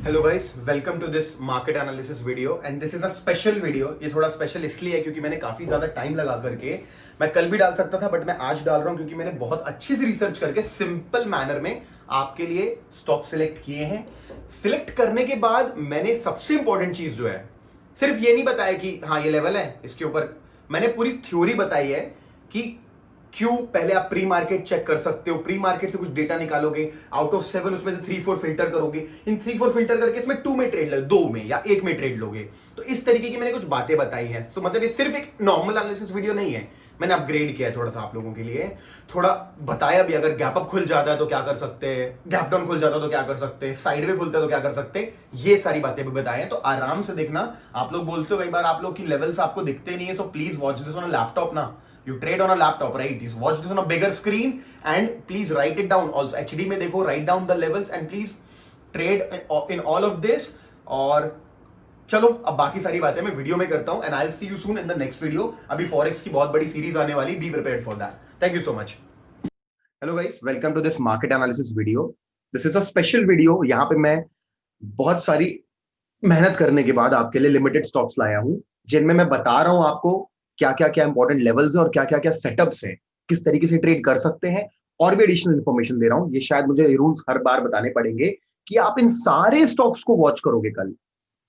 Hello guys, welcome to this market analysis video and this is a special video. ये थोड़ा special इसलिए है क्योंकि मैंने काफी ज्यादा टाइम लगा करके, मैं कल भी डाल सकता था बट मैं आज डाल रहा हूं क्योंकि मैंने बहुत अच्छी सी रिसर्च करके सिंपल मैनर में आपके लिए स्टॉक सिलेक्ट किए हैं। सिलेक्ट करने के बाद मैंने सबसे इंपॉर्टेंट चीज जो है, सिर्फ ये नहीं बताया कि हाँ ये लेवल है इसके ऊपर, मैंने पूरी थ्योरी बताई है कि क्यों पहले आप प्री मार्केट चेक कर सकते हो, प्री मार्केट से कुछ डेटा निकालोगे, आउट ऑफ 7 उसमें से 3-4 फिल्टर करोगे, इन 3-4 फिल्टर करके इसमें 2 में ट्रेड लोगे, 2 में या 1 में ट्रेड लोगे। तो इस तरीके की मैंने कुछ बातें बताई हैं। सो मतलब ये सिर्फ एक नॉर्मल एनालिसिस वीडियो नहीं है, मैंने अपग्रेड किया है थोड़ा सा आप लोगों के लिए, थोड़ा बताया भी अगर गैप अप खुल जाता है तो क्या कर सकते हैं, गैप डाउन खुल जाता है तो क्या कर सकते हैं, साइड में खुलता है तो क्या कर सकते हैं, ये सारी बातें भी बताए हैं। तो आराम से देखना। आप लोग बोलते हो कई बार आप लोग की लेवल्स आपको दिखते नहीं है, so please watch this on a laptop ना। You trade on a laptop, right? You watch this on a bigger screen and please write it down. Also HD में देखो, write down the levels and please trade in all of this. और चलो अब बाकी सारी बातें मैं video में करता हूं and I'll see you soon in the next video. अभी फॉरेक्स की बहुत बड़ी सीरीज आने वाली, be prepared for that. Thank you so much. Hello guys, welcome to this market analysis video. This is a special video. यहाँ पे मैं बहुत सारी मेहनत करने के बाद आपके लिए लिमिटेड स्टॉक्स लाया हूं, जिनमें मैं बता रहा हूं आपको क्या क्या क्या इंपॉर्टेंट लेवल्स है और क्या क्या क्या सेटअप्स है, किस तरीके से ट्रेड कर सकते हैं। और भी एडिशनल इन्फॉर्मेशन दे रहा हूं। ये शायद मुझे रूल्स हर बार बताने पड़ेंगे कि आप इन सारे स्टॉक्स को वॉच करोगे कल,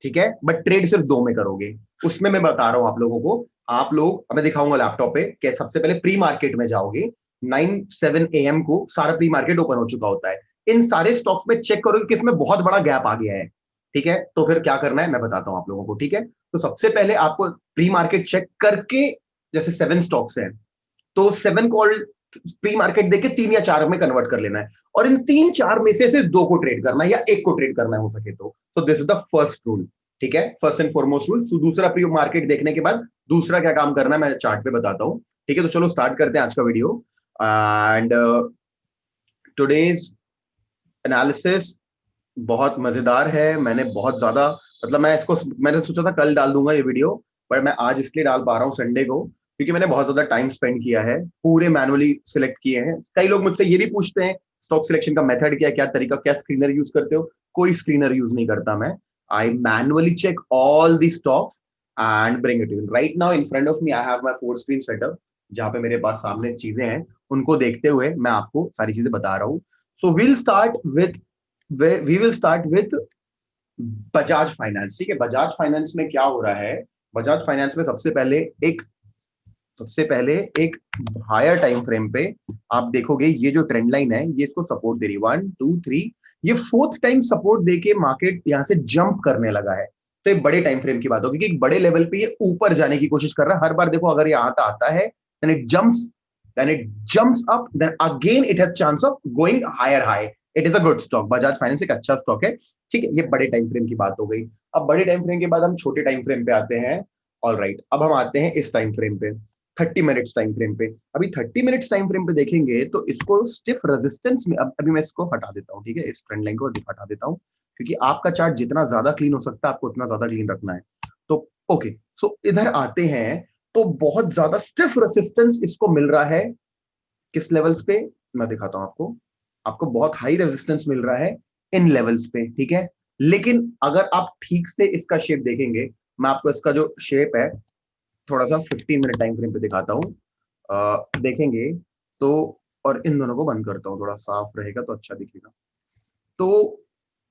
ठीक है, बट ट्रेड सिर्फ 2 में करोगे। उसमें मैं बता रहा हूं आप लोगों को। आप लोग, मैं दिखाऊंगा लैपटॉप पे कि सबसे पहले प्री मार्केट में जाओगे। 9-7 AM को सारा प्री मार्केट ओपन हो चुका होता है। इन सारे स्टॉक्स में चेक करोगे कि इसमें बहुत बड़ा गैप आ गया है, ठीक है। तो फिर क्या करना है मैं बताता हूं आप लोगों को, ठीक है। तो सबसे पहले आपको प्री मार्केट चेक करके, जैसे 7 स्टॉक्स हैं तो 7 कॉल्ड प्री मार्केट देके 3 या 4 में कन्वर्ट कर लेना है, और इन 3-4 में से 2 को ट्रेड करना है या 1 को ट्रेड करना है हो सके तो this is the first rule, ठीक है, फर्स्ट एंड फॉरमोस्ट रूल। दूसरा प्री मार्केट देखने के बाद दूसरा क्या काम करना है मैं चार्ट पे बताता हूं, ठीक है। तो चलो स्टार्ट करते हैं आज का वीडियो। एंड टुडेज एनालिसिस बहुत मजेदार है। मैंने बहुत ज्यादा, मतलब मैंने सोचा था कल डाल दूंगा ये वीडियो, पर मैं आज इसलिए डाल पा रहा हूँ संडे को क्योंकि मैंने बहुत ज्यादा टाइम स्पेंड किया है, पूरे मैनुअली सिलेक्ट किए हैं। कई लोग मुझसे ये भी पूछते हैं स्टॉक सिलेक्शन का मेथड क्या है, क्या तरीका, क्या स्क्रीनर यूज करते हो। कोई स्क्रीनर यूज नहीं करता मैं। I manually check all the stocks and bring it in right now in front of me. I have my 4 screen setup जहां पे मेरे पास सामने चीजें हैं, उनको देखते हुए मैं आपको सारी चीजें बता रहा हूँ। So we will start with Bajaj Finance, ठीक है। बजाज फाइनेंस में क्या हो रहा है, बजाज फाइनेंस में सबसे पहले एक हायर टाइम फ्रेम पे आप देखोगे ये जो ट्रेंड लाइन है ये इसको सपोर्ट दे रही है 1 2 3। ये 4th टाइम सपोर्ट देके मार्केट यहां से जंप करने लगा है। तो एक बड़े टाइम फ्रेम की बात होगी कि एक बड़े लेवल पे ये ऊपर जाने की कोशिश कर रहा है। हर बार देखो अगर ये आता है then it jumps up, then again it has chance of going higher high. It is a good stock, Bajaj finance एक अच्छा स्टॉक है, ठीक है। ये बड़े टाइम फ्रेम की बात हो गई। अब बड़े टाइम फ्रेम के बाद हम छोटे टाइम फ्रेम पे आते हैं। ऑल राइट, अब हम आते हैं इस टाइम फ्रेम पे, 30 मिनट्स टाइम फ्रेम पे। अभी 30 मिनट्स टाइम फ्रेम पे देखेंगे तो इसको स्टिफ रेजिस्टेंस में, अब अभी मैं इसको हटा देता हूँ, ठीक है, इस ट्रेंड लाइन को हटा देता हूँ क्योंकि आपका चार्ट जितना ज्यादा क्लीन हो सकता है आपको उतना ज्यादा क्लीन रखना है। तो ओके, सो इधर आते हैं तो बहुत ज्यादा स्टिफ रेजिस्टेंस इसको मिल रहा है। किस लेवल्स पे मैं दिखाता हूं आपको। आपको बहुत हाई रेजिस्टेंस मिल रहा है इन लेवल्स पे, ठीक है। लेकिन अगर आप ठीक से इसका शेप देखेंगे, मैं आपको इसका जो शेप है थोड़ा सा 15 मिनट टाइम फ्रेम पे दिखाता हूँ। देखेंगे तो, और इन दोनों को बंद करता हूँ, थोड़ा साफ रहेगा तो अच्छा दिखेगा। तो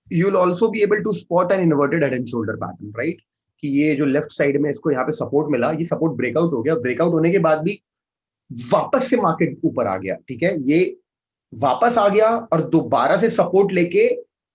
you will also be able to spot an inverted head and shoulder pattern, right. कि ये जो लेफ्ट साइड में इसको यहाँ पे सपोर्ट मिला, ये सपोर्ट ब्रेकआउट हो गया, ब्रेकआउट होने के बाद भी वापस से मार्केट ऊपर आ गया, ठीक है। ये वापस आ गया और दोबारा से सपोर्ट लेके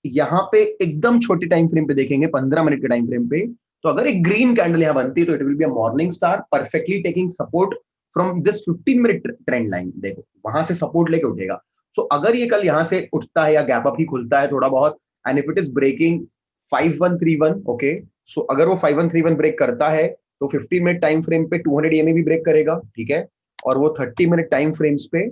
यहां पे एकदम छोटे टाइम फ्रेम पे देखेंगे, 15 मिनट के टाइम फ्रेम पे, तो अगर एक ग्रीन कैंडल यहां बनती है तो it will be a morning star perfectly taking support from this 15 minute trend line. देखो वहां से सपोर्ट लेके उठेगा। सो अगर ये कल यहां से उठता है या गैप अप ही खुलता है थोड़ा बहुत, and if it is breaking 5131, okay, so अगर वो 5131 ब्रेक करता है तो 15 मिनट टाइम फ्रेम पे 200 EMA भी ब्रेक करेगा, ठीक है। और वो 30 मिनट टाइम फ्रेम्स पे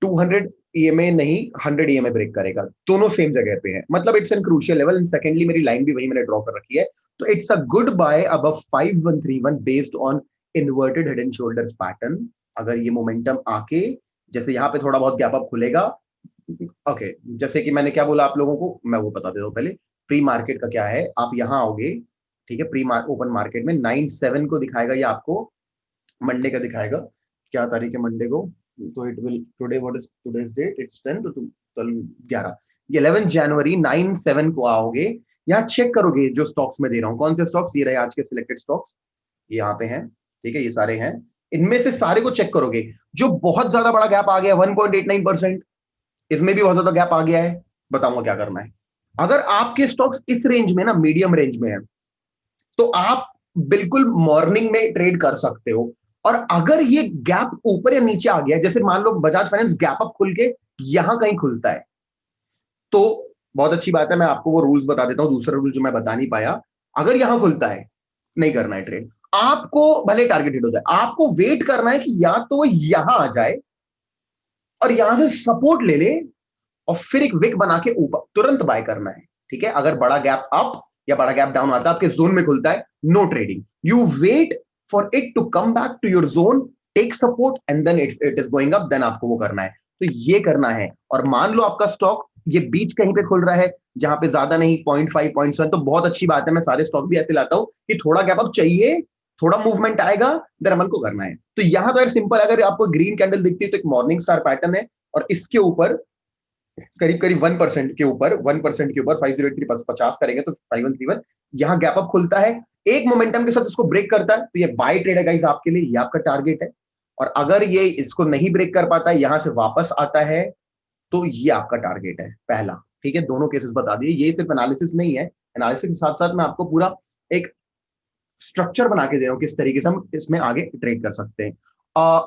200 EMA नहीं 100 EMA ब्रेक करेगा, दोनों सेम जगह पे है, मतलब it's an crucial level. And secondly मेरी लाइन भी वही मैंने ड्रॉ कर रखी है, तो it's a good buy above 5131 based on inverted head and shoulders pattern. अगर ये मोमेंटम आके जैसे यहाँ पे थोड़ा बहुत गैप अप खुलेगा, ओके, जैसे कि मैंने क्या बोला आप लोगों को, मैं वो बता देता हूँ पहले। प्री मार्केट का क्या है, आप यहां आओगे, ठीक है, प्री ओपन मार्केट में 9/7 को दिखाएगा, ये आपको मंडे का दिखाएगा, क्या तारीख है मंडे को, तो it will today, what is today's date, it's 10, तो 11, 11 जनवरी 9/7 को आओगे, यहाँ चेक करोगे जो स्टॉक्स में दे रहा हूँ, कौन से स्टॉक्स, ये रहे आज के सिलेक्टेड स्टॉक्स, यहाँ पे हैं, ठीक है, ये सारे हैं, इनमें से सारे को चेक करोगे, जो बहुत ज्यादा बड़ा गैप आ गया 1.89%, इसमें भी बहुत ज्यादा गैप आ गया है, बताऊंगा क्या करना है। अगर आपके स्टॉक्स इस रेंज में ना, मीडियम रेंज में है, तो आप बिल्कुल मॉर्निंग में ट्रेड कर सकते हो। और अगर ये गैप ऊपर या नीचे आ गया, जैसे मान लो बजाज फाइनेंस गैप अप खुल के यहां कहीं खुलता है, तो बहुत अच्छी बात है, मैं आपको वो रूल्स बता देता हूं, दूसरा रूल जो मैं बता नहीं पाया, अगर यहां खुलता है नहीं करना है ट्रेड, आपको भले टारगेट हिट हो जाए, आपको वेट करना है कि या तो यहां आ जाए और यहां से सपोर्ट ले ले और फिर एक विक बना के ऊपर तुरंत बाय करना है, ठीक है। अगर बड़ा गैप अप या बड़ा गैप डाउन आता है, आपके जोन में खुलता है, no trading, you wait for it to come back to your zone, take support and then it is going up, देन आपको वो करना है, तो ये करना है। और मान लो आपका स्टॉक ये बीच कहीं पे खुल रहा है, जहां पे ज्यादा नहीं, 0.5 0.7, तो बहुत अच्छी बात है, मैं सारे स्टॉक भी ऐसे लाता हूं कि थोड़ा गैप अप चाहिए, थोड़ा मूवमेंट आएगा, देन अपन को करना है। तो यहां तो यार सिंपल, अगर आपको ग्रीन कैंडल दिखती है तो एक मॉर्निंग स्टार पैटर्न है, और इसके ऊपर करीब करीब 1% के ऊपर, 1% के ऊपर 5083 50 करेंगे तो 5131, यहां गैप अप खुलता है, एक मोमेंटम के साथ इसको ब्रेक करता है, तो ये बाय ट्रेड है गाइस आपके लिए, ये आपका टारगेट है। और अगर ये इसको नहीं ब्रेक कर पाता है, यहां से वापस आता है, तो ये आपका टारगेट है पहला, ठीक है। दोनों केसेस बता दिए, ये सिर्फ एनालिसिस नहीं है, एनालिसिस के साथ साथ मैं आपको पूरा एक स्ट्रक्चर बना के दे रहा हूं किस तरीके से हम इसमें आगे ट्रेड कर सकते हैं।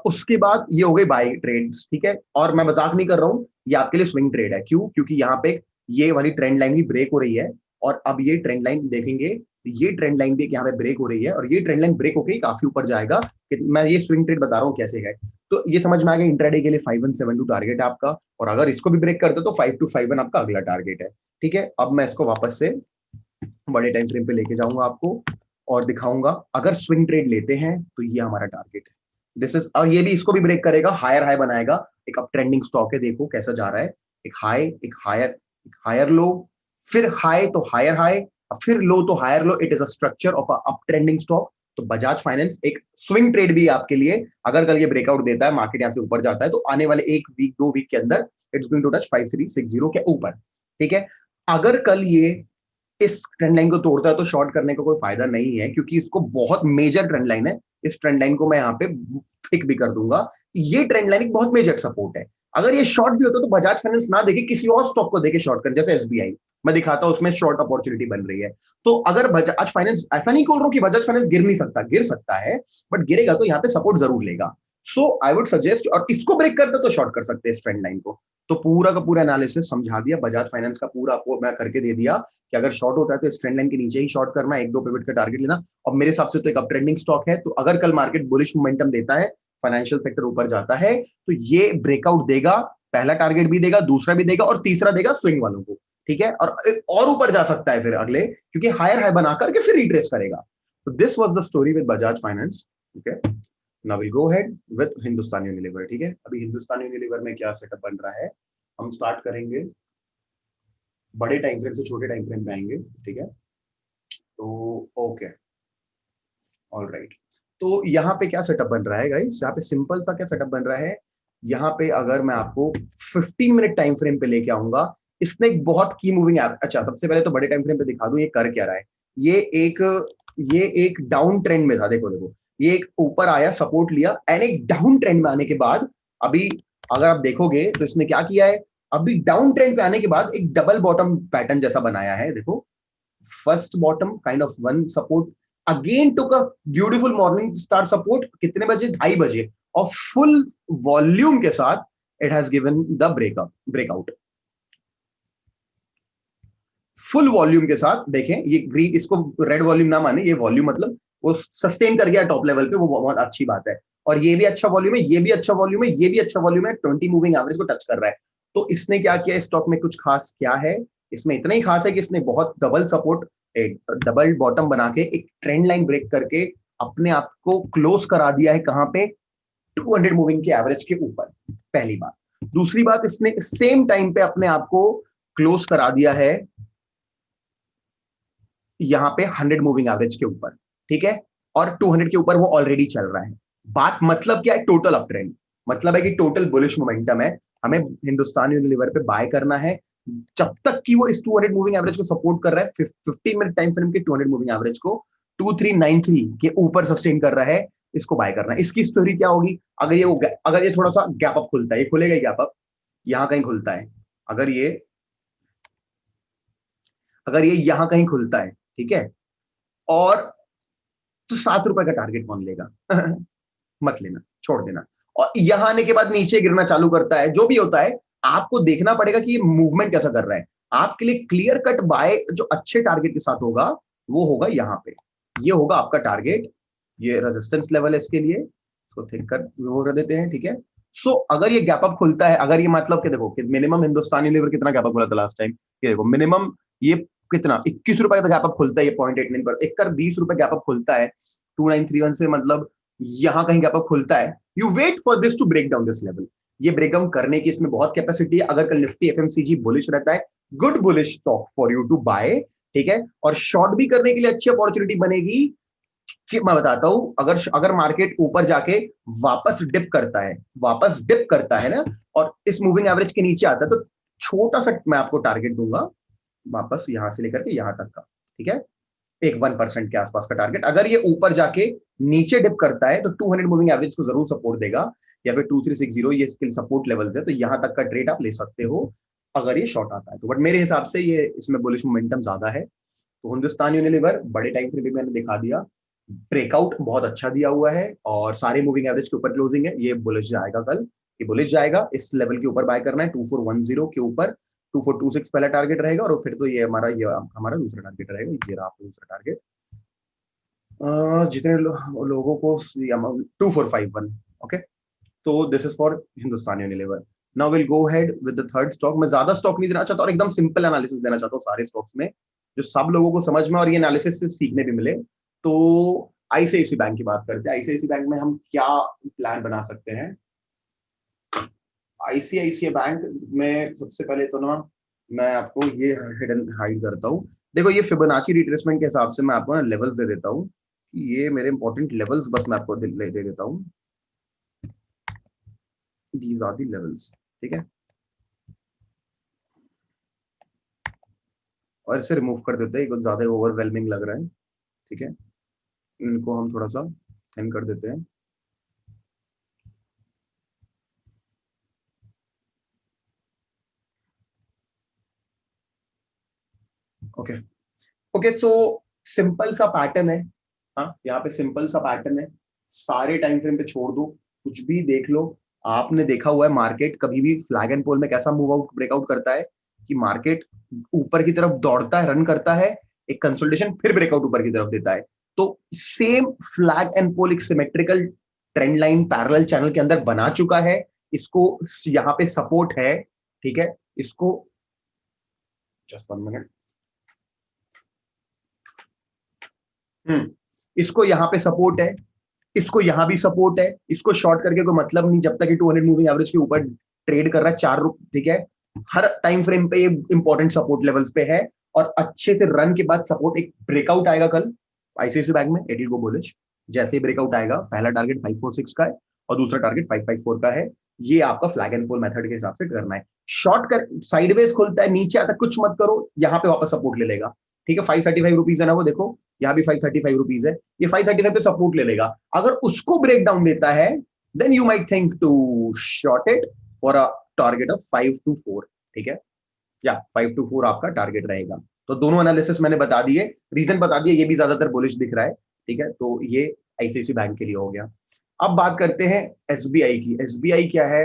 उसके बाद ये हो गई बाय ट्रेड्स, ठीक है। और मैं मजाक नहीं कर रहा हूं, ये आपके लिए स्विंग ट्रेड है, क्यों, क्योंकि यहाँ पे ये वाली ट्रेंड लाइन भी ब्रेक हो रही है, और अब ये ट्रेंड लाइन देखेंगे, ये ट्रेंड लाइन भी यहाँ पे ब्रेक हो रही है, और ये ट्रेंड लाइन ब्रेक होकर काफी ऊपर जाएगा, मैं ये स्विंग ट्रेड बता रहा हूँ कैसे है। तो ये समझ में आ गया, इंट्राडे के लिए 5172 टारगेट है आपका, और अगर इसको भी ब्रेक कर दो तो 5251 आपका अगला टारगेट है, ठीक है। अब मैं इसको वापस से बड़े टाइम फ्रेम पे लेके जाऊंगा आपको, और दिखाऊंगा अगर स्विंग ट्रेड लेते हैं तो ये हमारा टारगेट है, दिस इज, और ये भी इसको भी ब्रेक करेगा, हायर हाई बनाएगा, एक अप ट्रेंडिंग स्टॉक है, देखो कैसा जा रहा है, एक हाई, एक हायर लो, फिर हाई तो हायर हाई, फिर लो तो higher low, it is a structure of up trending stock. तो बजाज फाइनेंस एक स्विंग ट्रेड भी है आपके लिए, अगर कल ये ब्रेकआउट देता है, मार्केट यहां से ऊपर जाता है, तो आने वाले एक वीक 2 वीक के अंदर इट्स गोइंग टू टच 5360 के ऊपर, ठीक है। अगर कल ये इस ट्रेंड लाइन को तोड़ता है तो शॉर्ट करने का कोई फायदा नहीं है, क्योंकि इसको बहुत मेजर ट्रेंड लाइन है, इस ट्रेंड लाइन को मैं यहाँ पे टिक भी कर दूंगा, ये ट्रेंड लाइन एक बहुत मेजर सपोर्ट है। अगर ये शॉर्ट भी होता तो बजाज फाइनेंस ना देखे, किसी और स्टॉक को देखे शॉर्ट कर, जैसे एसबीआई मैं दिखाता हूं, उसमें शॉर्ट अपॉर्चुनिटी बन रही है। तो अगर बजाज फाइनेंस, ऐसा नहीं बोल रहा हूं कि बजाज फाइनेंस गिर नहीं सकता, गिर सकता है, बट गिरेगा तो यहाँ पे सपोर्ट जरूर लेगा। सो आई वुड सजेस्ट, और इसको ब्रेक करते तो शॉर्ट कर सकते हैं इस ट्रेंड लाइन को। तो पूरा का पूरा एनालिसिस समझा दिया, बजाज फाइनेंस का पूरा आपको मैं करके दे दिया कि अगर शॉर्ट होता है तो इस ट्रेंड लाइन के नीचे ही शॉर्ट करना, एक दो पिवट का टारगेट लेना। और मेरे हिसाब से तो एक अप ट्रेंडिंग स्टॉक है, तो अगर कल मार्केट बुलिश मोमेंटम देता है, फाइनेंशियल सेक्टर ऊपर जाता है, तो ये ब्रेकआउट देगा, पहला टारगेट भी देगा, दूसरा भी देगा, और तीसरा देगा स्विंग वालों को, ठीक है। और ऊपर जा सकता है फिर अगले, क्योंकि हायर हाई बना करके फिर रिट्रेस करेगा। तो this was the story with Bajaj Finance, ठीक है। Now will go ahead with Hindustan Unilever, ठीक है। अभी हिंदुस्तान यूनिलीवर में क्या सेटअप बन रहा है, हम स्टार्ट करेंगे बड़े टाइम फ्रेम से छोटे टाइम फ्रेम पे आएंगे, ठीक है। तो ओके, ऑल राइट। तो यहाँ पे क्या सेटअप बन रहा है गाइस, यहाँ पे सिंपल सा क्या सेटअप बन रहा है, यहाँ पे अगर मैं आपको 15 मिनट टाइम फ्रेम पे लेके आऊंगा, इसने एक बहुत की मूविंग, अच्छा सबसे पहले तो बड़े टाइम फ्रेम पे दिखा दूं ये कर क्या रहा है। ये एक ये एक डाउन ट्रेंड में था, देखो देखो, ये एक ऊपर आया, सपोर्ट लिया, एंड एक डाउन ट्रेंड में आने के बाद, अभी अगर आप देखोगे तो इसने क्या किया है, अभी डाउन ट्रेंड पे आने के बाद एक डबल बॉटम पैटर्न जैसा बनाया है, देखो, first bottom kind of one support, again took a beautiful morning star support, कितने बजे, 2:30 बजे, और फुल वॉल्यूम के साथ it has given the breakout, full volume के साथ देखें, ये ग्रीन, इसको रेड वॉल्यूम ना माने, ये वॉल्यूम मतलब वो सस्टेन कर गया टॉप लेवल पे, वो बहुत अच्छी बात है। और ये भी अच्छा वॉल्यूम है, ये भी अच्छा वॉल्यूम है, ये भी अच्छा वॉल्यूम है, 20 मूविंग एवरेज को टच कर रहा है। तो इसने क्या किया, स्टॉक में कुछ खास क्या है, इसमें इतना ही खास है कि इसने बहुत डबल सपोर्ट, डबल बॉटम बना के एक ट्रेंड लाइन ब्रेक करके अपने आप को क्लोज करा दिया है, कहां पे, 200 मूविंग के एवरेज के ऊपर, पहली बात। दूसरी बात, इसने सेम टाइम पे अपने आप को क्लोज करा दिया है यहाँ पे 100 मूविंग एवरेज के ऊपर, ठीक है, और 200 के ऊपर वो ऑलरेडी चल रहा है। बात मतलब क्या है, टोटल अप ट्रेंड, मतलब है कि टोटल बुलिश मोमेंटम है, हमें हिंदुस्तान यूनिलीवर पे बाय करना है जब तक कि वो इस 200 मूविंग एवरेज को सपोर्ट कर रहा है। 15 मिनट टाइम फ्रेम के 200 मूविंग एवरेज को 2393 के ऊपर सस्टेन कर रहा है, इसको बाय करना है। इसकी स्टोरी क्या होगी, अगर ये थोड़ा सा गैप अप खुलता है, ये खुलेगा गैप अप, यहां कहीं खुलता है, अगर ये यहां कहीं खुलता है, ठीक है, और तो ₹7 का टारगेट कौन लेगा? मत लेना, छोड़ देना। और यहां आने के बाद नीचे गिरना चालू करता है, जो भी होता है आपको देखना पड़ेगा कि ये मूवमेंट कैसा कर रहा है। आपके लिए क्लियर कट बाय जो अच्छे टारगेट के साथ होगा वो होगा यहाँ पे, ये होगा आपका टारगेट, ये रेजिस्टेंस लेवल है इसके लिए, इसको थिक कर वो कर देते हैं, ठीक है। सो अगर ये गैप अप खुलता है, अगर ये मतलब कि देखो कि मिनिमम हिंदुस्तान यूनिलीवर कितना गैप अप खुला था लास्ट टाइम, ये देखो मिनिमम ये कितना ₹21 का गैप अप खुलता है, ये 0.89 पर एक कर ₹20 गैप अप खुलता है 2931 से, मतलब यहां कहीं गैप अप खुलता है, you wait for this to break down this level. ये ब्रेक डाउन करने की इसमें बहुत कैपेसिटी है। अगर कल निफ्टी एफएमसीजी बुलिश रहता है, good bullish stock for you to buy, ठीक है, और शॉर्ट भी करने के लिए अच्छी अपॉर्चुनिटी बनेगी। कि मैं बताता हूं, अगर मार्केट ऊपर जाके वापस डिप करता है ना, और इस मूविंग एवरेज के नीचे आता है, तो छोटा सा मैं आपको टारगेट दूंगा वापस यहां से लेकर के यहां तक का, ठीक है, एक 1% के आसपास का टारगेट। अगर ये ऊपर जाके नीचे डिप करता है तो 200 मूविंग एवरेज को जरूर सपोर्ट देगा, या फिर 2360, ये इसके सपोर्ट लेवल्स है, तो यहां तक का ट्रेड आप ले सकते हो अगर ये शॉर्ट आता है तो। बट मेरे हिसाब से ये इसमें बुलिश मोमेंटम ज्यादा है। तो हिंदुस्तान यूनिलीवर बड़े टाइम फ्रेम भी मैंने दिखा दिया, ब्रेकआउट बहुत अच्छा दिया हुआ है और सारे मूविंग एवरेज के ऊपर क्लोजिंग है, ये बुलिश जाएगा कल, ये बुलिश जाएगा, इस लेवल के ऊपर बाय करना है 2410 के ऊपर। 2426 पहला टारगेट रहेगा, और फिर तो ये हमारा दूसरा टारगेट रहेगा, ये रहा आपका दूसरा टारगेट। जितने लोगों को 2451, ओके। तो this is for Hindustan Unilever. Now will go head with the third stock. मैं ज्यादा स्टॉक नहीं देना चाहता और एकदम सिंपल एनालिसिस देना चाहता हूँ सारे स्टॉक्स में, जो सब लोगों को समझ में और ये एनालिसिस से सीखने भी मिले। तो आईसीआईसी बैंक की बात करते हैं। आईसीआईसी बैंक में हम क्या प्लान बना सकते हैं? आईसीआईसी बैंक में सबसे पहले तो ना मैं आपको ये हिडन हाइड करता हूँ। देखो ये फिबोनाची रिट्रेसमेंट के हिसाब से मैं आपको ना लेवल्स दे देता हूँ, ये मेरे इंपॉर्टेंट लेवल्स बस मैं आपको दे देता हूँ। दीज आर दी लेवल्स, ठीक है, और इसे रिमूव कर देते हैं, कुछ ज्यादा ओवरवेलमिंग लग रहा है, ठीक है, इनको हम थोड़ा सा थिन कर देते हैं। ओके ओके, सो सिंपल सा पैटर्न है, हाँ यहाँ पे सिंपल सा पैटर्न है, सारे टाइम फ्रेम पे छोड़ दो, कुछ भी देख लो। आपने देखा हुआ है मार्केट कभी भी फ्लैग एंड पोल में कैसा मूव आउट ब्रेकआउट करता है, कि मार्केट ऊपर की तरफ दौड़ता है, रन करता है, एक कंसोलिडेशन, फिर ब्रेकआउट ऊपर की तरफ देता है। तो सेम फ्लैग एंड पोल एक symmetrical trend line parallel channel के अंदर बना चुका है, इसको यहाँ पे सपोर्ट है, ठीक है, इसको जस्ट 1 मिनट, इसको यहाँ पे सपोर्ट है, इसको यहां भी सपोर्ट है, इसको शॉर्ट करके कोई मतलब नहीं जब तक कि 200 मूविंग एवरेज के ऊपर ट्रेड कर रहा है 4 रुपए, ठीक है, हर टाइम फ्रेम पे ये इंपॉर्टेंट सपोर्ट लेवल्स पे है, और अच्छे से रन के बाद सपोर्ट एक ब्रेकआउट आएगा कल आईसीआईसी बैंक में, इट विल गो बुलिश। जैसे ही ब्रेकआउट आएगा, पहला टारगेट 546 का है और दूसरा टारगेट 554 का है, ये आपका फ्लैग एंड पोल मेथड के हिसाब से करना है। शॉर्ट कर साइडवेज खुलता है, नीचे आता कुछ मत करो, यहाँ पे वापस सपोर्ट ले लेगा, ठीक है, 535 रुपीज है ना, वो देखो यहाँ भी 535 रुपीज है, ये 535 पे सपोर्ट ले लेगा। अगर उसको ब्रेक डाउन देता है, then you might think to short it for a target of 524, ठीक है, या 524 आपका टारगेट रहेगा। तो दोनों एनालिसिस मैंने बता दिए, रीजन बता दिए, ये भी ज्यादातर बुलिश दिख रहा है, ठीक है, तो ये आईसीआईसी बैंक के लिए हो गया। अब बात करते हैं एसबीआई की। एसबीआई क्या है?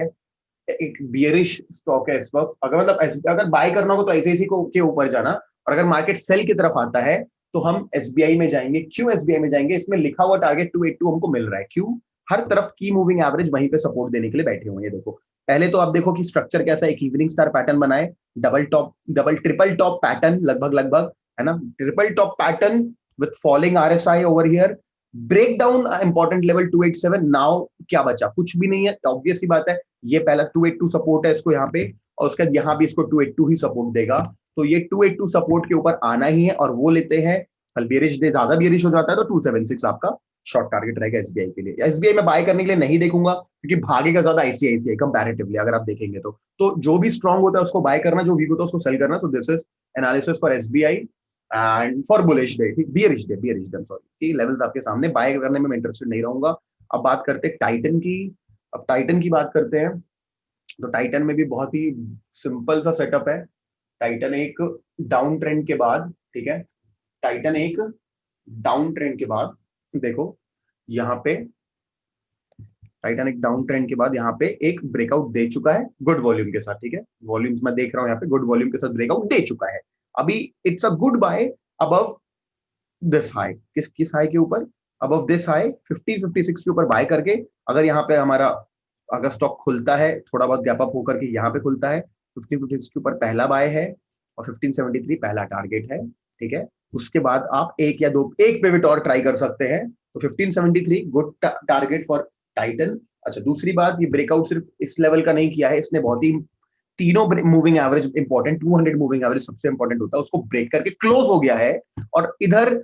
एक बियरिश स्टॉक है इस वक्त। अगर मतलब अगर बाय करना हो तो आईसीआईसी को के ऊपर जाना, और अगर मार्केट सेल की तरफ आता है तो हम एसबीआई में जाएंगे। क्यों एसबीआई में जाएंगे? इसमें लिखा हुआ टारगेट 282 हमको मिल रहा है। क्यों? हर तरफ की मूविंग एवरेज वहीं पे सपोर्ट देने के लिए बैठे हुए हैं। देखो पहले तो आप देखो कि स्ट्रक्चर कैसा है, एक इवनिंग स्टार पैटर्न बनाए, ट्रिपल टॉप पैटर्न, लगभग है ना, triple top pattern with falling RSI over here, break down important level 287। Now क्या बचा? कुछ भी नहीं है, ऑब्वियस सी बात है, ये पहला 282 सपोर्ट है इसको यहाँ पे, और उसके बाद यहाँ भी इसको 282 ही सपोर्ट देगा। तो ये 282 सपोर्ट के ऊपर आना ही है, और वो लेते हैं कल बियरिश डे ज्यादा बियरिश हो जाता है तो 276 आपका शॉर्ट टारगेट रहेगा एसबीआई के लिए। एसबीआई में बाय करने के लिए नहीं देखूंगा क्योंकि भागेगा ज्यादा आईसीआईसीआई कंपैरेटिवली अगर आप देखेंगे तो जो भी स्ट्रांग होता है उसको बाय करना, जो वीक होता है उसको सेल करना। तो this is analysis for SBI and for bullish day, bearish day sorry, levels आपके सामने, बाय करने में मैं इंटरेस्टेड नहीं रहूंगा। अब बात करते हैं टाइटन की। अब टाइटन की बात करते हैं तो टाइटन में भी बहुत ही सिंपल सा सेटअप है। टाइटन एक डाउन ट्रेंड के बाद, ठीक है, टाइटन एक डाउन ट्रेंड के बाद देखो यहाँ पे टाइटन एक डाउन ट्रेंड के बाद यहाँ पे एक ब्रेकआउट दे चुका है गुड वॉल्यूम के साथ, ठीक है, वॉल्यूम्स मैं देख रहा हूँ यहाँ पे गुड वॉल्यूम के साथ ब्रेकआउट दे चुका है। अभी it's a good buy above this high, किस हाई के ऊपर, अबव दिस हाई 1556 के ऊपर बाय करके अगर यहाँ पे हमारा अगर स्टॉक खुलता है थोड़ा बहुत गैप अप होकर के यहाँ पे खुलता है 1556 के ऊपर पहला बाय है और 1573 पहला टारगेट है, ठीक है। उसके बाद आप एक या दो एक पिवट और ट्राई कर सकते हैं। तो 1573 गुड टारगेट फॉर टाइटन। अच्छा, दूसरी बात, ये ब्रेकआउट सिर्फ इस लेवल का नहीं किया है इसने, बहुत ही तीनों moving average important, 200 moving average सबसे इंपॉर्टेंट होता है, उसको ब्रेक करके क्लोज हो गया है और इधर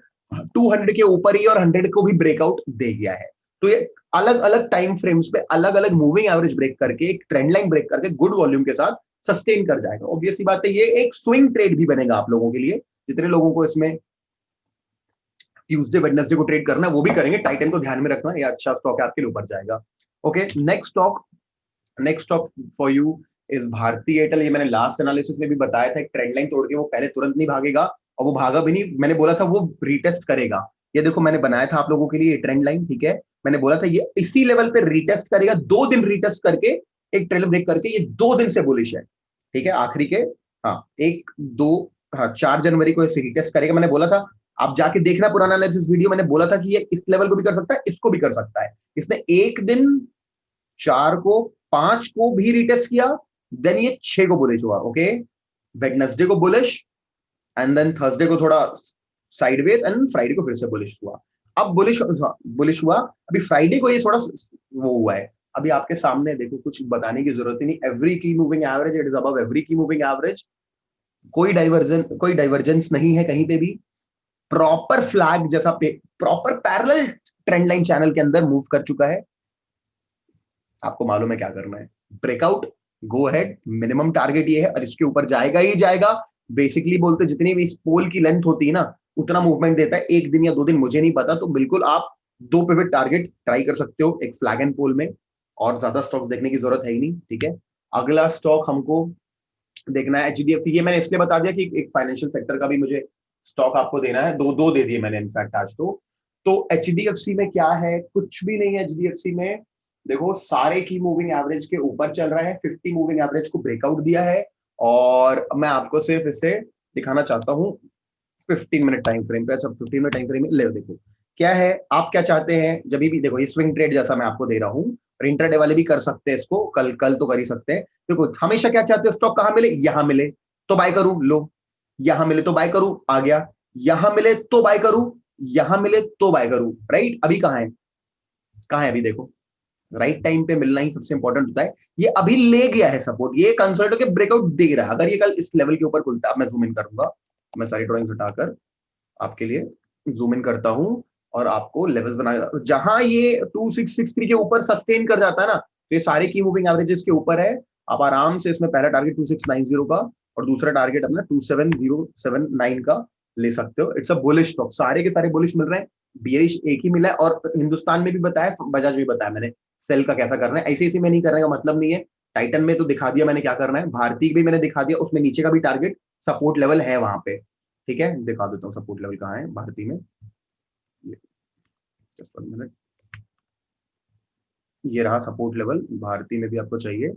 200 के ऊपर ही और 100 को भी ब्रेकआउट दे गया है। तो ये अलग अलग टाइम फ्रेम्स पे अलग अलग मूविंग एवरेज ब्रेक करके एक ट्रेंड लाइन ब्रेक करके गुड वॉल्यूम के साथ सस्टेन कर जाएगा। ऑब्वियसली बात है ये एक स्विंग ट्रेड भी बनेगा आप लोगों के लिए, जितने लोगों को इसमें ट्यूसडे वेडनेसडे को ट्रेड करना है वो भी करेंगे। टाइटन को ध्यान में रखना, ये अच्छा स्टॉक है आपके लिए, ऊपर जाएगा। Okay, next stock for you is Bharti Airtel. ये मैंने लास्ट एनालिसिस में भी बताया था, एक ट्रेंड लाइन तोड़ के वो पहले तुरंत नहीं भागेगा और वो भागा भी नहीं, मैंने बोला था वो रीटेस्ट करेगा। ये देखो मैंने बनाया था आप लोगों के लिए ट्रेंड लाइन, ठीक है, मैंने बोला था ये इसी लेवल पे रीटेस्ट करेगा, 2 दिन रीटेस्ट करके एक ट्रेंड ब्रेक करके ये 2 दिन से बुलिश है, ठीक है, आखिरी के हाँ 1 2 हाँ 4 जनवरी को इसे रीटेस्ट करेगा। मैंने बोला था, आप जाके देखना पुराना एनालिसिस वीडियो, मैंने बोला था कि ये इस लेवल को भी कर सकता है, इसको भी कर सकता है। इसने एक दिन 4 को 5 को भी रिटेस्ट किया, देन ये 6 को बुलिश हुआ। ओके, वेडनेसडे को बुलिश एंड देन थर्सडे को थोड़ा साइडवेज एंड फ्राइडे को फिर से बुलिश हुआ। अब बुलिश हुआ, अभी फ्राइडे को ये थोड़ा वो हुआ है। अभी आपके सामने देखो, कुछ बताने की जरूरत ही नहीं, एवरी की moving average it is above every की मूविंग एवरेज, कोई डाइवर्जेंस नहीं है कहीं पे भी, प्रॉपर फ्लैग जैसा proper parallel trend line channel के अंदर मूव कर चुका है। आपको मालूम है क्या करना है, breakout, go ahead, minimum target ये है और इसके ऊपर जाएगा ही जाएगा। बेसिकली बोलते जितनी भी इस पोल की लेंथ होती है ना उतना मूवमेंट देता है, एक दिन या 2 दिन मुझे नहीं पता। तो बिल्कुल आप 2 पिवट टारगेट ट्राई कर सकते हो एक फ्लैग एंड पोल में, और ज्यादा स्टॉक्स देखने की जरूरत है ही नहीं, ठीक है। अगला स्टॉक हमको देखना है एचडीएफसी। ये मैंने इसलिए बता दिया कि एक फाइनेंशियल सेक्टर का भी मुझे स्टॉक आपको देना है, दो दे दिए मैंने इनफैक्ट आज। तो एचडीएफसी में क्या है, कुछ भी नहीं है एचडीएफसी में। देखो सारे की मूविंग एवरेज के ऊपर चल रहा है, 50 मूविंग एवरेज को ब्रेकआउट दिया है और मैं आपको सिर्फ इसे दिखाना चाहता हूँ 15 मिनट टाइम फ्रेम पे। अच्छा 15 मिनट टाइम फ्रेम में ले देखो क्या है, आप क्या चाहते हैं जब भी देखो ये स्विंग ट्रेड जैसा मैं आपको दे रहा हूँ, और इंटरडे वाले भी कर सकते हैं इसको, कल तो कर ही सकते हैं। देखो हमेशा क्या चाहते हो, स्टॉक कहाँ मिले, यहां मिले तो बाय करूं, लो, यहां मिले तो बाय करूं, आ गया, यहां मिले तो बाय करूं, यहां मिले तो बाय करूं, राइट। अभी कहां है अभी देखो, राइट टाइम पे मिलना ही सबसे इंपॉर्टेंट होता है। ये अभी ले गया है सपोर्ट, ये कंसल्ट होकर ब्रेकआउट दे रहा है। अगर ये कल इस लेवल के ऊपर खुलता है, मैं जूम इन करूंगा, मैं सारी ड्रॉइंग्स हटाकर आपके लिए जूम इन करता हूं और आपको लेवल्स बनाएगा। जहां ये 2663 के ऊपर सस्टेन कर जाता है ना, तो ये सारे की मूविंग एवरेजेस के ऊपर है। आप आराम से इसमें पहला टारगेट 2690 का और दूसरा टारगेट अपना 27079 का ले सकते हो। इट्स अ बुलिश स्टॉक, सारे के सारे बुलिश मिल रहे हैं, बियरिश एक ही मिला है। और हिंदुस्तान में भी बताया, बजाज में बताया मैंने सेल का कैसा करना है। ऐसे में नहीं करने का मतलब नहीं है, टाइटन में तो दिखा दिया मैंने क्या करना है, भारतीय भी मैंने दिखा दिया, उसमें नीचे का भी टारगेट सपोर्ट लेवल है वहां पे, ठीक है। दिखा देता हूँ सपोर्ट लेवल कहाँ है भारतीय में, मिनट, ये रहा सपोर्ट लेवल भारतीय में भी आपको चाहिए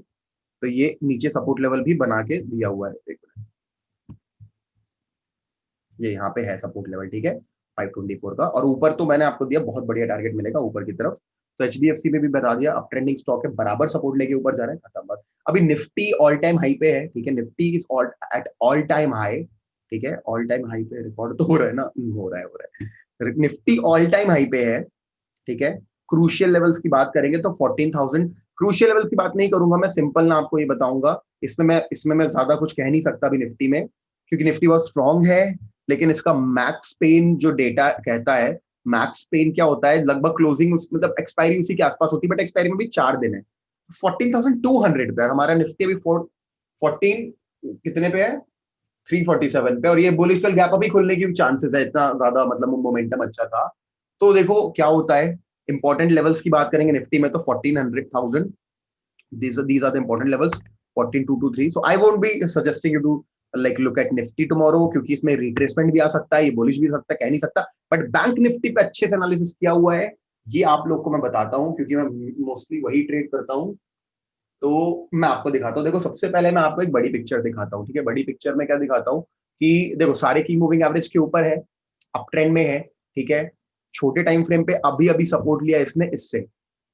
तो ये नीचे सपोर्ट लेवल भी बना के दिया हुआ है, एक मिनट, ये यहाँ पे है सपोर्ट लेवल, ठीक है 524 का। और ऊपर तो मैंने आपको दिया, बहुत बढ़िया टारगेट मिलेगा ऊपर की तरफ। तो एचडीएफसी में भी बता दिया, अब ट्रेंडिंग स्टॉक है, बराबर सपोर्ट लेके ऊपर जा रहे हैं, खत्म बात। अभी निफ्टी ऑल टाइम हाई पे है, ठीक है, Nifty is at all time high, ठीक है, ऑल टाइम हाई पे, रिकॉर्ड तो हो रहा है ना, हो रहा है निफ्टी ऑल टाइम हाई पे है, ठीक है। क्रूशियल लेवल्स की बात करेंगे तो 14,000, क्रूशियल लेवल्स की बात नहीं करूंगा मैं, सिंपल ना आपको ये बताऊंगा, इसमें मैं ज्यादा कुछ कह नहीं सकता अभी निफ्टी में, क्योंकि निफ्टी बहुत स्ट्रांग है लेकिन इसका मैक्स पेन जो डेटा कहता है, मैक्स पेन क्या होता है, लगभग क्लोजिंग मतलब एक्सपायरी उसी के आसपास होती है, बट एक्सपायरी में भी 4 दिन है। 14,200 पे, हमारा निफ्टी अभी 14 कितने पे है, 347 पे, और ये बुलिश कल गैप अभी खुलने की चांसेस है, इतना ज्यादा मतलब मोमेंटम अच्छा था। तो देखो क्या होता है, इंपॉर्टेंट लेवल्स की बात करेंगे निफ्टी में तो 1400,000, these are the important levels, 14,223. So I won't be suggesting you to like look at Nifty tomorrow, क्योंकि इसमें रिट्रेसमेंट भी आ सकता है, ये बुलिश भी सकता है, कह नहीं सकता, बट बैंक निफ्टी पे अच्छे से एनालिसिस किया हुआ है, ये आप लोग को मैं बताता हूँ, क्योंकि मैं मोस्टली वही ट्रेड करता हूँ। तो मैं आपको दिखाता हूँ, देखो सबसे पहले मैं आपको एक बड़ी पिक्चर दिखाता हूँ, ठीक है। बड़ी पिक्चर में क्या दिखाता हूँ कि देखो सारे की मूविंग एवरेज के ऊपर है, अप ट्रेंड में है, ठीक है। छोटे टाइम फ्रेम पे अभी अभी सपोर्ट लिया इसने, इससे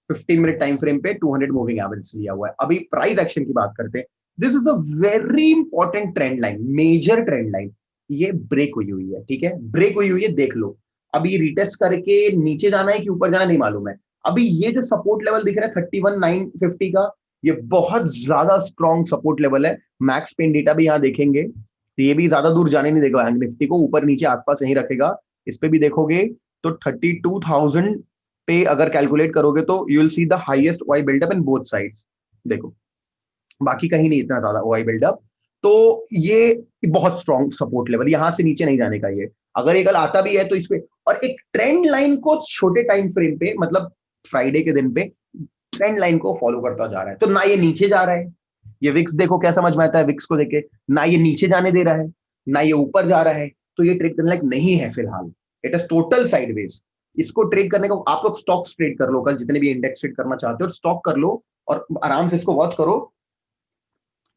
15 मिनट टाइम फ्रेम पे 200 मूविंग एवरेज लिया हुआ है। अभी प्राइस एक्शन की बात करते हैं, this is a very important trend line, major trend line, ये ब्रेक हुई है, ठीक है, ब्रेक हुई है, देख लो। अभी रिटेस्ट करके नीचे जाना है कि ऊपर जाना नहीं मालूम है। अभी ये जो सपोर्ट लेवल दिख रहा है 31,950 का, ये बहुत ज्यादा स्ट्रॉन्ग सपोर्ट लेवल है। मैक्स पेन डेटा भी यहाँ देखेंगे, तो ये भी ज्यादा दूर जाने नहीं देगा बैंक निफ्टी को, ऊपर नीचे आसपास यहीं रखेगा। इस पे भी देखोगे तो 32,000 पे अगर कैलकुलेट करोगे तो you will see the highest OI buildup in both sides, देखो बाकी कहीं नहीं इतना ज्यादा ओआई बिल्डअप। तो ये बहुत स्ट्रॉन्ग सपोर्ट लेवल, यहां से नीचे नहीं जाने का ये, अगर ये कल आता भी है तो इस पे, और एक ट्रेंड लाइन को छोटे टाइम फ्रेम पे, मतलब फ्राइडे के दिन पे ट्रेंड लाइन को फॉलो करता जा रहा है। तो ना ये नीचे जा रहा है, ये विक्स देखो क्या समझ में आता है, विक्स को देखे ना ये नीचे जाने दे रहा है, ना ये ऊपर जा रहा है, तो ये ट्रेड करने लायक नहीं है फिलहाल, इट इज टोटल साइडवेज। इसको ट्रेड करने को आप लोग स्टॉक्स ट्रेड कर लो, कल जितने भी इंडेक्स ट्रेड करना चाहते हो स्टॉक कर लो, और आराम से इसको वॉच करो।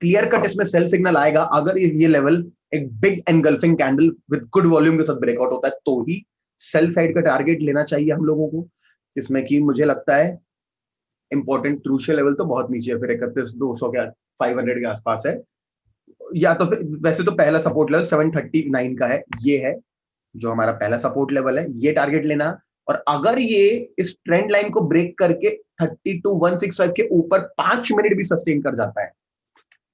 क्लियर कट इसमें सेल सिग्नल आएगा, अगर ये लेवल एक big engulfing candle with good volume के साथ ब्रेकआउट होता है तो ही सेल साइड का टारगेट लेना चाहिए हम लोगों को, इसमें कि मुझे लगता है इंपॉर्टेंट क्रूशियल लेवल तो बहुत नीचे है, फिर 31,200 के 500 के आसपास है, या तो फिर वैसे तो पहला सपोर्ट लेवल 739 का है, ये है जो हमारा पहला सपोर्ट लेवल है, ये टारगेट लेना। और अगर ये इस ट्रेंड लाइन को ब्रेक करके 32,165 के ऊपर 5 मिनट भी सस्टेन कर जाता है,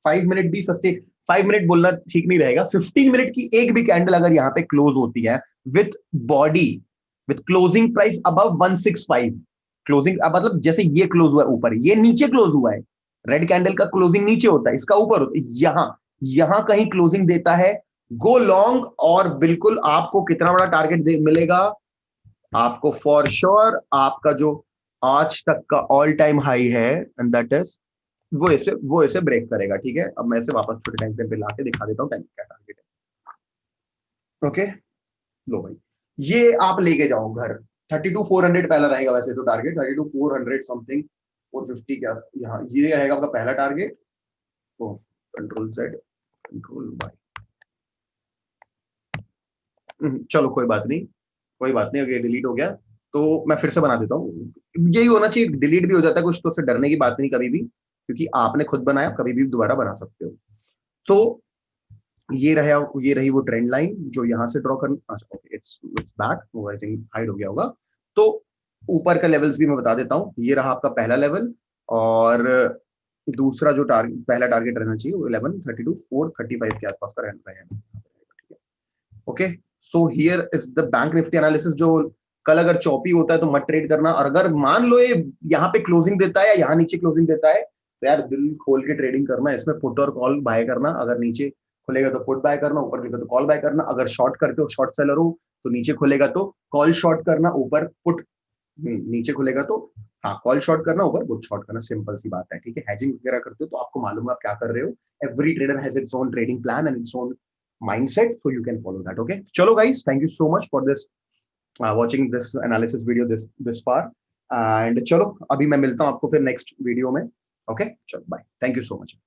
5 मिनट भी सस्टेन, 5 मिनट बोलना ठीक नहीं रहेगा, 15 मिनट की एक भी कैंडल अगर यहाँ पे क्लोज होती है with body, with closing price above 165, closing मतलब जैसे ये क्लोज हुआ है ऊपर, ये नीचे क्लोज हुआ है, रेड कैंडल का क्लोजिंग नीचे होता है, इसका ऊपर होता है, यहां कहीं क्लोजिंग देता है, गो लॉन्ग, और बिल्कुल आपको कितना बड़ा टारगेट मिलेगा आपको, फॉर श्योर आपका जो आज तक का ऑल टाइम हाई है, एंड दैट इज वो इसे ब्रेक करेगा, ठीक है। अब मैं इसे वापस छोटे टाइम फ्रेम पे लाके दिखा देता हूँ क्या टारगेट है, ओके। लो भाई, ये आप लेके जाओ घर, 32,400 पहला रहेगा वैसे तो टारगेट, 32,400 समथिंग, 450 क्या, यहाँ ये रहेगा आपका पहला टारगेट। तो कंट्रोल Z, कंट्रोल Y, चलो कोई बात नहीं, कोई बात नहीं, अगर डिलीट हो गया तो मैं फिर से बना देता हूँ, यही होना चाहिए, डिलीट भी हो जाता है कुछ तो, उससे डरने की बात नहीं कभी भी, क्योंकि आपने खुद बनाया, कभी भी दोबारा बना सकते हो। तो ये रही वो ट्रेंड लाइन जो यहां से ड्रॉ करना, ओके इट्स बैक, वो आई थिंक हाइड हो गया होगा। तो ऊपर का लेवल्स भी मैं बता देता हूँ, ये रहा आपका पहला लेवल, और दूसरा जो पहला टारगेट रहना चाहिए वो 1132,435 के आसपास का रहना है, ठीक है। Okay, so here is the bank Nifty analysis, जो कल अगर चौपी होता है तो मत ट्रेड करना, और अगर मान लो ये यहाँ पे क्लोजिंग देता है या यहाँ नीचे क्लोजिंग देता है तो यार दिल खोल के ट्रेडिंग करना, इसमें पुट और कॉल बाय करना, अगर नीचे खुलेगा तो पुट बाय करना, ऊपर खुलेगा तो कॉल बाय करना, अगर शॉर्ट करते हो शॉर्ट सेलर हो तो नीचे खुलेगा तो कॉल शॉर्ट करना, ऊपर पुट, नीचे खुलेगा तो हाँ कॉल शॉर्ट करना, ऊपर पुट शॉर्ट करना, सिंपल सी बात है, ठीक है। हैजिंग वगैरह करते हो तो आपको मालूम है आप क्या कर रहे हो, every trader has its own trading plan and its own mindset, so you can follow that. Okay, chalo guys, thank you so much for this watching this analysis video this far, and chalo abhi मैं मिलता हूँ आपको फिर next video में। Okay, चलो bye, thank you so much।